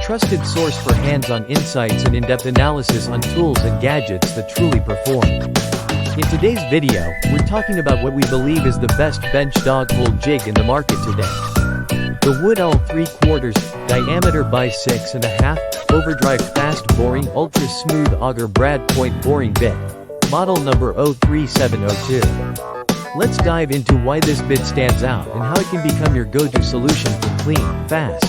trusted source for hands-on insights and in-depth analysis on tools and gadgets that truly perform. In today's video, we're talking about what we believe is the best bench dog hole jig in the market today. The Woodall 3/4 diameter by 6.5 OverDrive fast boring ultra smooth auger brad point boring bit. Model number 03702. Let's dive into why this bit stands out and how it can become your go-to solution for clean, fast,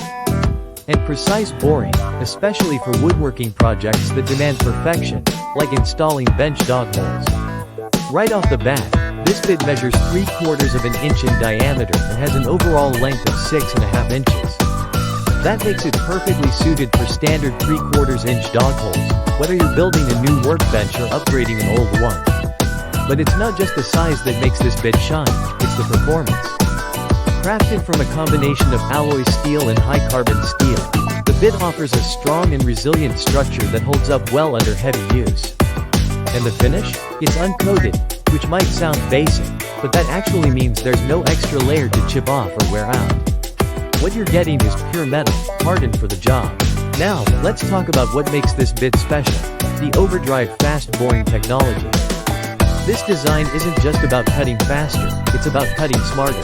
and precise boring, especially for woodworking projects that demand perfection, like installing bench dog holes. Right off the bat, this bit measures 3/4 of an inch in diameter and has an overall length of 6.5 inches. That makes it perfectly suited for standard 3/4 inch dog holes, whether you're building a new workbench or upgrading an old one. But it's not just the size that makes this bit shine, it's the performance. Crafted from a combination of alloy steel and high-carbon steel, the bit offers a strong and resilient structure that holds up well under heavy use. And the finish? It's uncoated, which might sound basic, but that actually means there's no extra layer to chip off or wear out. What you're getting is pure metal, hardened for the job. Now, let's talk about what makes this bit special: the OverDrive fast boring technology. This design isn't just about cutting faster, it's about cutting smarter.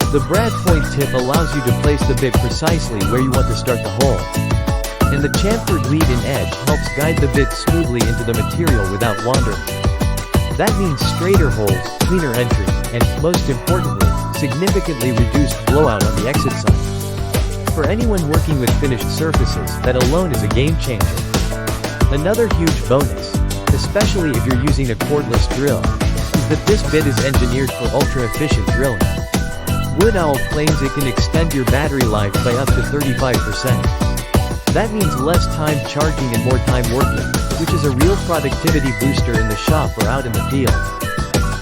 The brad point tip allows you to place the bit precisely where you want to start the hole. And the chamfered lead-in edge helps guide the bit smoothly into the material without wandering. That means straighter holes, cleaner entry, and, most importantly, significantly reduced blowout on the exit side. For anyone working with finished surfaces, that alone is a game changer. Another huge bonus, especially if you're using a cordless drill, is that this bit is engineered for ultra-efficient drilling. Woodall claims it can extend your battery life by up to 35%. That means less time charging and more time working, which is a real productivity booster in the shop or out in the field.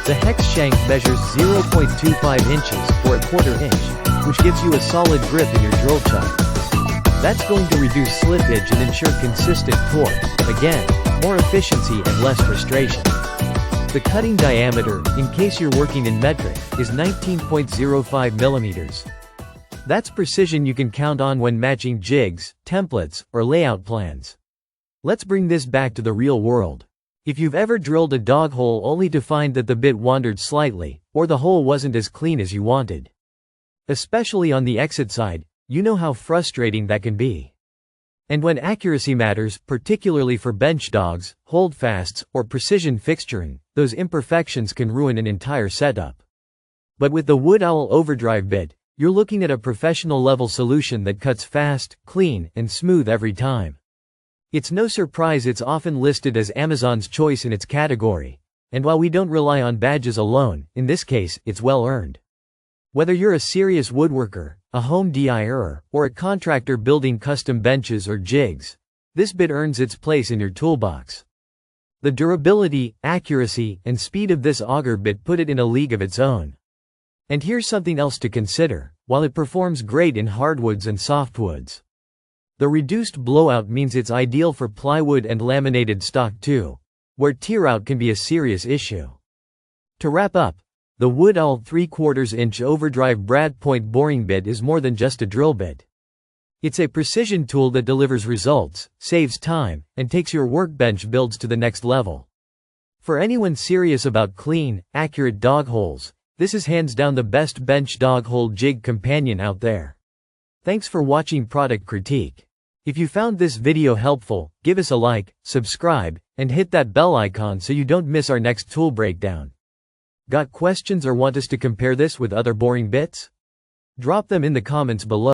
The hex shank measures 0.25 inches, or 1/4 inch, which gives you a solid grip in your drill chuck. That's going to reduce slippage and ensure consistent torque. Again, more efficiency and less frustration. The cutting diameter, in case you're working in metric, is 19.05 millimeters. That's precision you can count on when matching jigs, templates, or layout plans. Let's bring this back to the real world. If you've ever drilled a dog hole only to find that the bit wandered slightly, or the hole wasn't as clean as you wanted, especially on the exit side, you know how frustrating that can be. And when accuracy matters, particularly for bench dogs, holdfasts, or precision fixturing, those imperfections can ruin an entire setup. But with the Woodall OverDrive bit, you're looking at a professional-level solution that cuts fast, clean, and smooth every time. It's no surprise it's often listed as Amazon's choice in its category. And while we don't rely on badges alone, in this case, it's well earned. Whether you're a serious woodworker, a home DIYer, or a contractor building custom benches or jigs, this bit earns its place in your toolbox. The durability, accuracy, and speed of this auger bit put it in a league of its own. And here's something else to consider: while it performs great in hardwoods and softwoods, the reduced blowout means it's ideal for plywood and laminated stock too, where tear out can be a serious issue. To wrap up, the Woodall 3/4 inch OverDrive brad point boring bit is more than just a drill bit. It's a precision tool that delivers results, saves time, and takes your workbench builds to the next level. For anyone serious about clean, accurate dog holes, this is hands down the best bench dog hole jig companion out there. Thanks for watching Product Critique. If you found this video helpful, give us a like, subscribe, and hit that bell icon so you don't miss our next tool breakdown. Got questions or want us to compare this with other boring bits? Drop them in the comments below.